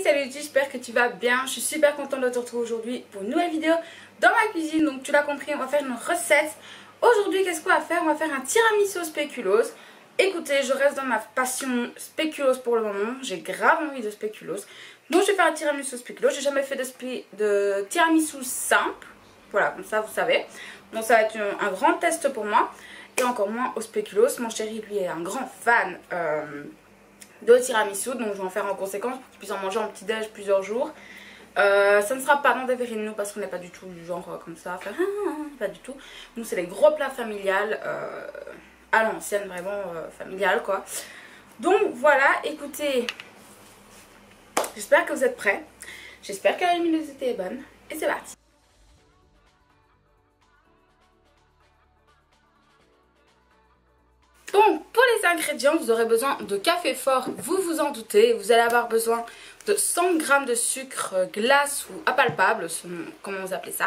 Salut, j'espère que tu vas bien. Je suis super contente de te retrouver aujourd'hui pour une nouvelle vidéo dans ma cuisine. Donc tu l'as compris, on va faire une recette. Aujourd'hui, qu'est-ce qu'on va faire? On va faire un tiramisu spéculoos. Écoutez, je reste dans ma passion spéculoos pour le moment. J'ai grave envie de spéculoos. Donc je vais faire un tiramisu spéculoos. J'ai jamais fait de tiramisu simple. Voilà, comme ça vous savez. Donc ça va être un grand test pour moi. Et encore moins au spéculoos. Mon chéri, lui, est un grand fan de tiramisu, donc je vais en faire en conséquence pour qu'il puisse en manger en petit déj plusieurs jours. Ça ne sera pas dans des verrines parce qu'on n'est pas du tout du genre comme ça à faire pas du tout. Nous c'est les gros plats familiales à l'ancienne, vraiment familial quoi. Donc voilà, écoutez, j'espère que vous êtes prêts, j'espère que la luminosité est bonne et c'est parti. Donc pour les ingrédients, vous aurez besoin de café fort, vous vous en doutez. Vous allez avoir besoin de 100 g de sucre glace ou impalpable, comment vous appelez ça.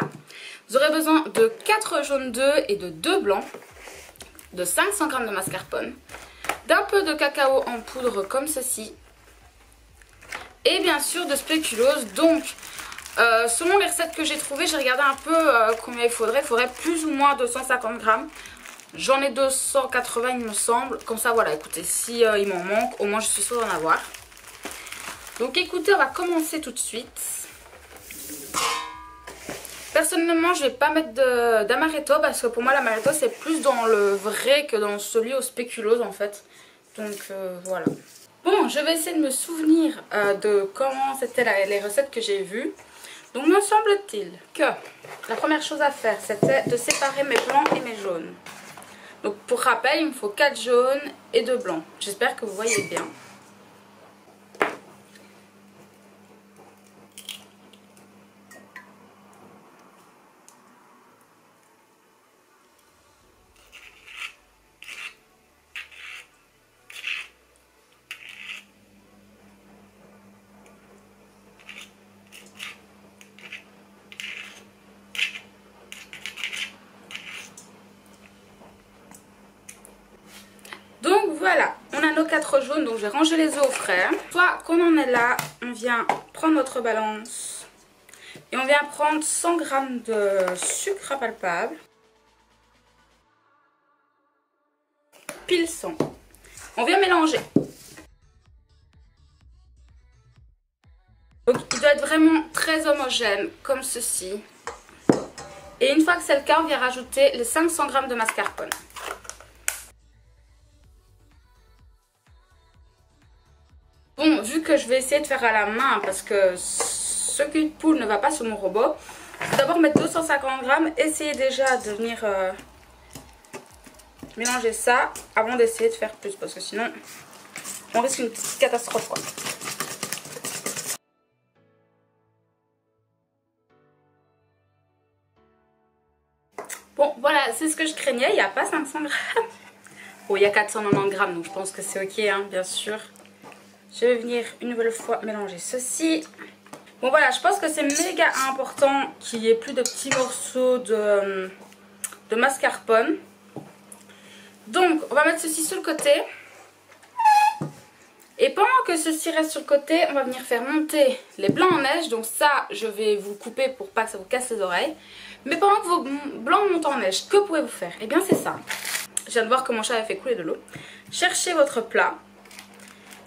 Vous aurez besoin de 4 jaunes d'œufs et de 2 blancs, de 500 g de mascarpone, d'un peu de cacao en poudre comme ceci, et bien sûr de spéculoos. Donc selon les recettes que j'ai trouvées, j'ai regardé un peu combien il faudrait plus ou moins 250 g. J'en ai 280 il me semble. Comme ça voilà, écoutez, si il m'en manque, au moins je suis sûre d'en avoir. Donc écoutez, on va commencer tout de suite. Personnellement, je vais pas mettre d'amaretto parce que pour moi l'amaretto c'est plus dans le vrai que dans celui au spéculoos en fait. Donc voilà. Bon, je vais essayer de me souvenir de comment c'était les recettes que j'ai vues. Donc me semble-t-il que la première chose à faire c'était de séparer mes blancs et mes jaunes. Donc pour rappel, il me faut 4 jaunes et 2 blancs. J'espère que vous voyez bien. Donc voilà, on a nos 4 jaunes, donc je vais ranger les œufs au frais. Soit qu'on en est là, on vient prendre notre balance et on vient prendre 100 g de sucre impalpable. Pile 100. On vient mélanger. Donc il doit être vraiment très homogène, comme ceci. Et une fois que c'est le cas, on vient rajouter les 500 g de mascarpone. Bon, vu que je vais essayer de faire à la main parce que ce cul de poule ne va pas sur mon robot, je vais d'abord mettre 250 g, essayer déjà de venir mélanger ça avant d'essayer de faire plus parce que sinon on risque une petite catastrophe quoi. Bon voilà, c'est ce que je craignais, il n'y a pas 500 g. Bon, il y a 490 g donc je pense que c'est ok hein, bien sûr. Je vais venir une nouvelle fois mélanger ceci. Bon voilà, je pense que c'est méga important qu'il n'y ait plus de petits morceaux de mascarpone. Donc on va mettre ceci sur le côté. Et pendant que ceci reste sur le côté, on va venir faire monter les blancs en neige. Donc ça, je vais vous couper pour pas que ça vous casse les oreilles. Mais pendant que vos blancs montent en neige, que pouvez-vous faire? Eh bien c'est simple. Je viens de voir que mon chat avait fait couler de l'eau. Cherchez votre plat.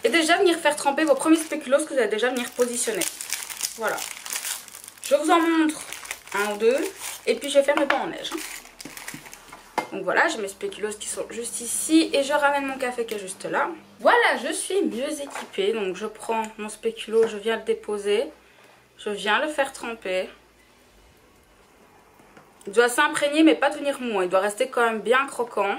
Et déjà venir faire tremper vos premiers spéculoos que vous allez déjà venir positionner. Voilà. Je vous en montre un ou deux. Et puis je vais faire mes blancs en neige. Donc voilà, j'ai mes spéculoos qui sont juste ici. Et je ramène mon café qui est juste là. Voilà, je suis mieux équipée. Donc je prends mon spéculoos, je viens le déposer. Je viens le faire tremper. Il doit s'imprégner mais pas devenir mou. Il doit rester quand même bien croquant.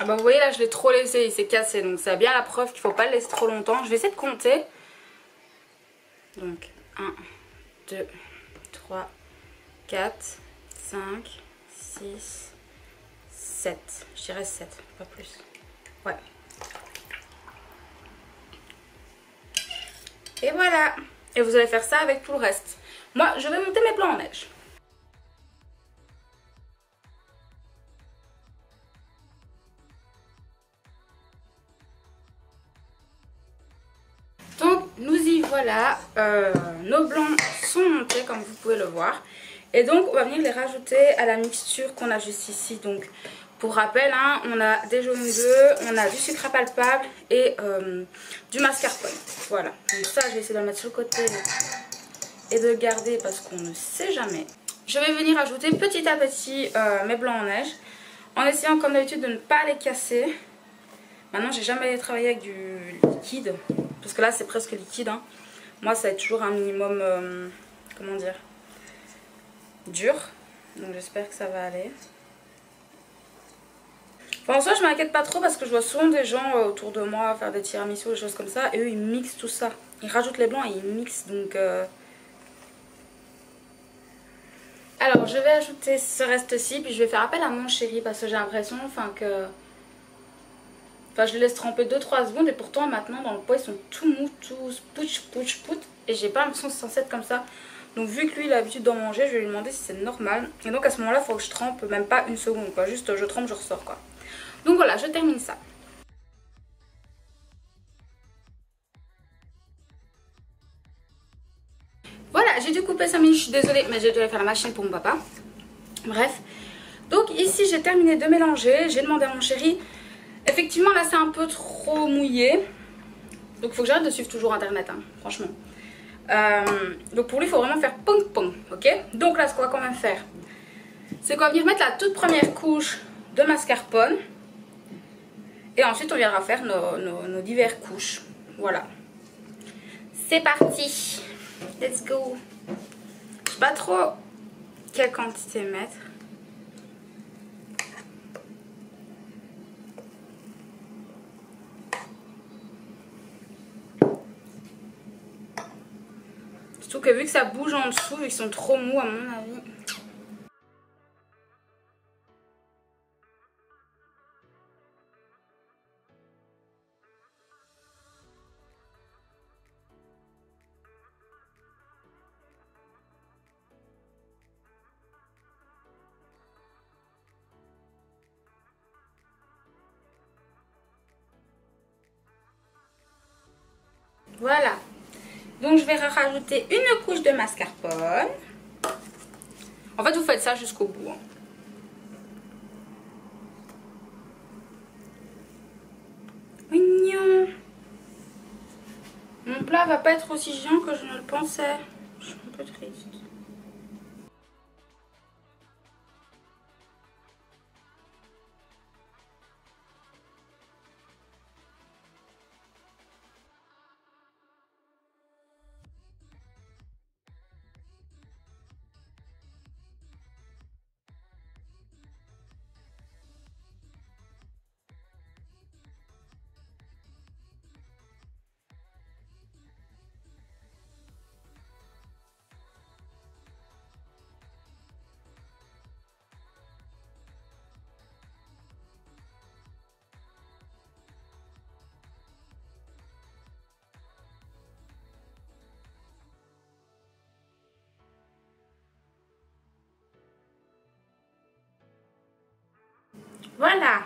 Ah bah vous voyez là je l'ai trop laissé, il s'est cassé, donc c'est bien la preuve qu'il ne faut pas le laisser trop longtemps. Je vais essayer de compter. Donc 1, 2, 3, 4, 5, 6, 7. Je dirais 7, pas plus. Ouais. Et voilà. Et vous allez faire ça avec tout le reste. Moi je vais monter mes blancs en neige. voilà, nos blancs sont montés comme vous pouvez le voir. Et donc on va venir les rajouter à la mixture qu'on a juste ici. Donc pour rappel, hein, on a des jaunes d'œufs, on a du sucre impalpable et du mascarpone. Voilà, donc ça je vais essayer de le mettre sur le côté et de le garder parce qu'on ne sait jamais. Je vais venir ajouter petit à petit mes blancs en neige en essayant comme d'habitude de ne pas les casser. Maintenant j'ai jamais travaillé avec du liquide parce que là c'est presque liquide, hein. Moi ça va être toujours un minimum, comment dire, dur. Donc j'espère que ça va aller. Enfin, en soi je m'inquiète pas trop parce que je vois souvent des gens autour de moi faire des tiramisu, des choses comme ça. Et eux ils mixent tout ça. Ils rajoutent les blancs et ils mixent donc... Alors je vais ajouter ce reste-ci, puis je vais faire appel à mon chéri parce que j'ai l'impression que... Enfin je les laisse tremper 2-3 secondes et pourtant maintenant dans le pot ils sont tout mous, tous pouch pouch pout. Et j'ai pas l'impression que c'est censé être comme ça. Donc vu que lui il a l'habitude d'en manger, je vais lui demander si c'est normal. Et donc à ce moment là il faut que je trempe même pas une seconde quoi. Juste je trempe, je ressors quoi. Donc voilà, je termine ça. Voilà, j'ai dû couper 5 minutes, je suis désolée, mais j'ai dû aller faire la machine pour mon papa. Bref, donc ici j'ai terminé de mélanger, j'ai demandé à mon chéri. Effectivement là c'est un peu trop mouillé. Donc il faut que j'arrête de suivre toujours internet, hein, franchement. Donc pour lui il faut vraiment faire pong pong, ok. Donc là ce qu'on va quand même faire, c'est qu'on va venir mettre la toute première couche de mascarpone. Et ensuite on viendra faire nos diverses couches. Voilà. C'est parti. Let's go. Je sais pas trop quelle quantité mettre. Surtout que vu que ça bouge en dessous, ils sont trop mous à mon avis. Voilà. Donc je vais rajouter une couche de mascarpone. En fait vous faites ça jusqu'au bout, hein. Mignon. Mon plat va pas être aussi géant que je ne le pensais. Je suis un peu triste. Voilà.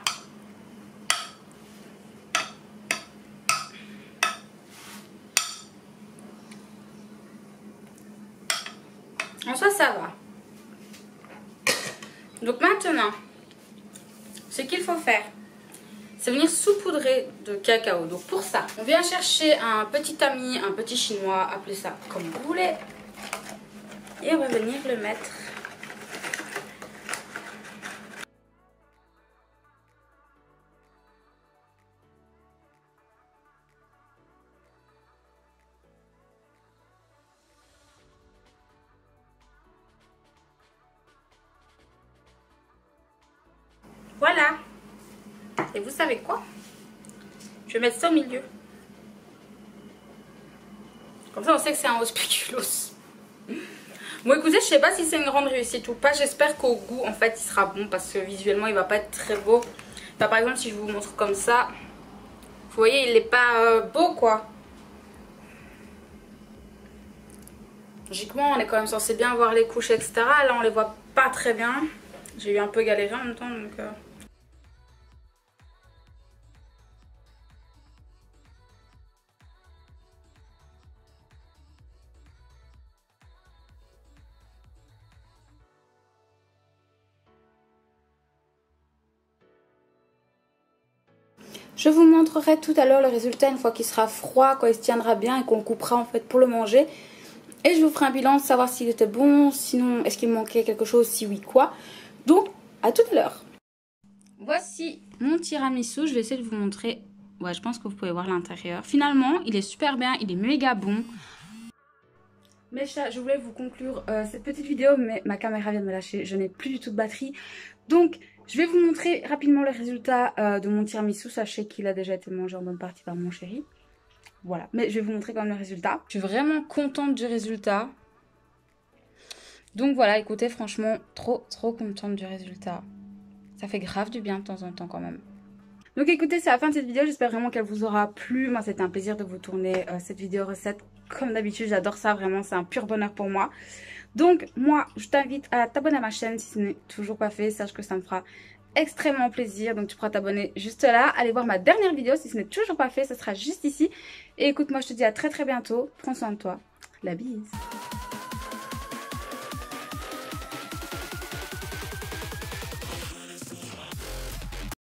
En soi ça va. Donc maintenant, ce qu'il faut faire, c'est venir saupoudrer de cacao. Donc pour ça, on vient chercher un petit tamis, un petit chinois, appelez ça comme vous voulez. Et on va venir le mettre. Voilà. Et vous savez quoi? Je vais mettre ça au milieu. Comme ça on sait que c'est un ose spéculoos. Bon écoutez, je sais pas si c'est une grande réussite ou pas. J'espère qu'au goût en fait il sera bon parce que visuellement il va pas être très beau. Enfin, par exemple si je vous montre comme ça, vous voyez il est pas beau quoi. Logiquement on est quand même censé bien voir les couches etc. Là on les voit pas très bien. J'ai eu un peu galéré en même temps donc... Je vous montrerai tout à l'heure le résultat une fois qu'il sera froid, quand il se tiendra bien et qu'on le coupera en fait pour le manger. Et je vous ferai un bilan, savoir s'il était bon, sinon est-ce qu'il me manquait quelque chose, si oui quoi. Donc à tout à l'heure. Voici mon tiramisu, je vais essayer de vous montrer. Ouais, je pense que vous pouvez voir l'intérieur. Finalement, il est super bien, il est méga bon. Mes chats, je voulais vous conclure cette petite vidéo, mais ma caméra vient de me lâcher, je n'ai plus du tout de batterie. Donc, je vais vous montrer rapidement le résultat de mon tiramisu. Sachez qu'il a déjà été mangé en bonne partie par mon chéri. Voilà, mais je vais vous montrer quand même le résultat. Je suis vraiment contente du résultat. Donc voilà, écoutez, franchement, trop contente du résultat. Ça fait grave du bien de temps en temps quand même. Donc écoutez, c'est la fin de cette vidéo, j'espère vraiment qu'elle vous aura plu. Moi, c'était un plaisir de vous tourner cette vidéo recette. Comme d'habitude, j'adore ça, vraiment, c'est un pur bonheur pour moi. Donc moi, je t'invite à t'abonner à ma chaîne si ce n'est toujours pas fait. Sache que ça me fera extrêmement plaisir. Donc tu pourras t'abonner juste là. Allez voir ma dernière vidéo si ce n'est toujours pas fait, ça sera juste ici. Et écoute, moi je te dis à très bientôt. Prends soin de toi. La bise.